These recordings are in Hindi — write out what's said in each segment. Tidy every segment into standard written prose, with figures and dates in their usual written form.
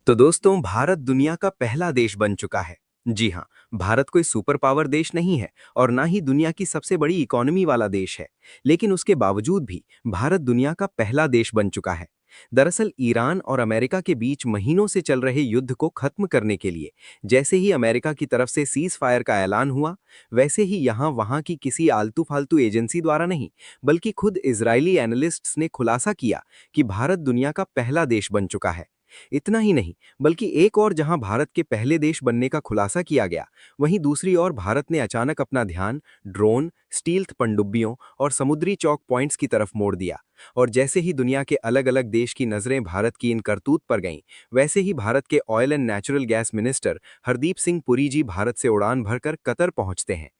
तो दोस्तों, भारत दुनिया का पहला देश बन चुका है। जी हाँ, भारत कोई सुपर पावर देश नहीं है और ना ही दुनिया की सबसे बड़ी इकोनॉमी वाला देश है। लेकिन उसके बावजूद भी भारत दुनिया का पहला देश बन चुका है। दरअसल ईरान और अमेरिका के बीच महीनों से चल रहे युद्ध को खत्म करने के लिए जैसे ही अमेरिका की तरफ से सीज फायर का ऐलान हुआ, वैसे ही यहाँ वहाँ की किसी आलतू फालतू एजेंसी द्वारा नहीं, बल्कि खुद इजरायली एनालिस्ट्स ने खुलासा किया कि भारत दुनिया का पहला देश बन चुका है। इतना ही नहीं, बल्कि एक और जहां भारत के पहले देश बनने का खुलासा किया गया, वहीं दूसरी ओर भारत ने अचानक अपना ध्यान ड्रोन, स्टील्थ पनडुब्बियों और समुद्री चौक पॉइंट्स की तरफ मोड़ दिया। और जैसे ही दुनिया के अलग अलग देश की नज़रें भारत की इन करतूत पर गईं, वैसे ही भारत के oil and natural gas minister Hardeep Singh Puri ji Bharat से उड़ान भरकर कतर पहुंचते हैं।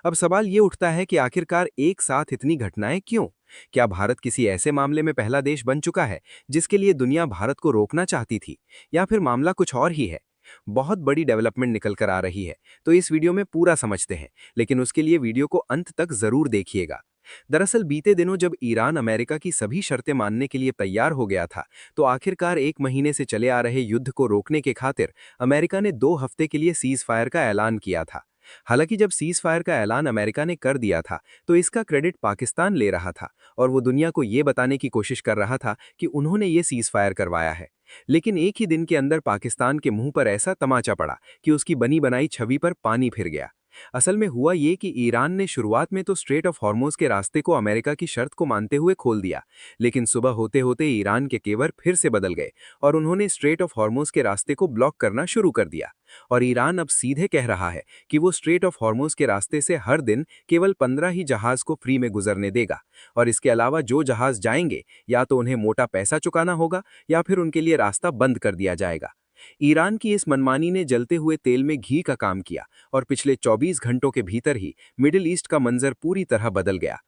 अब सवाल ये उठता है कि आखिरकार एक साथ इतनी घटनाएं क्यों? क्या भारत किसी ऐसे मामले में पहला देश बन चुका है जिसके लिए दुनिया भारत को रोकना चाहती थी, या फिर मामला कुछ और ही है? बहुत बड़ी डेवलपमेंट निकल कर आ रही है, तो इस वीडियो में पूरा समझते हैं, लेकिन उसके लिए वीडियो को अंत तक जरूर देखिएगा। दरअसल बीते दिनों जब ईरान अमेरिका की सभी शर्तें मानने के लिए तैयार हो गया था, तो आखिरकार एक महीने से चले आ रहे युद्ध को रोकने के खातिर अमेरिका ने 2 हफ्ते के लिए सीज फायर का ऐलान किया था। हालांकि जब सीज फायर का ऐलान अमेरिका ने कर दिया था, तो इसका क्रेडिट पाकिस्तान ले रहा था और वो दुनिया को ये बताने की कोशिश कर रहा था कि उन्होंने ये सीज फायर करवाया है। लेकिन एक ही दिन के अंदर पाकिस्तान के मुंह पर ऐसा तमाचा पड़ा कि उसकी बनी बनाई छवि पर पानी फिर गया। असल में हुआ ये कि ईरान ने शुरुआत में तो स्ट्रेट ऑफ हॉर्मोज के रास्ते को अमेरिका की शर्त को मानते हुए खोल दिया, लेकिन सुबह होते होते ईरान के तेवर फिर से बदल गए और उन्होंने स्ट्रेट ऑफ हॉर्मोज के रास्ते को ब्लॉक करना शुरू कर दिया। और ईरान अब सीधे कह रहा है कि वो स्ट्रेट ऑफ हॉर्मोज के रास्ते से हर दिन केवल 15 ही जहाज को फ्री में गुजरने देगा, और इसके अलावा जो जहाज जाएंगे या तो उन्हें मोटा पैसा चुकाना होगा या फिर उनके लिए रास्ता बंद कर दिया जाएगा। ईरान की इस मनमानी ने जलते हुए तेल में घी का काम किया और पिछले 24 घंटों के भीतर ही मिडिल ईस्ट का मंजर पूरी तरह बदल गया।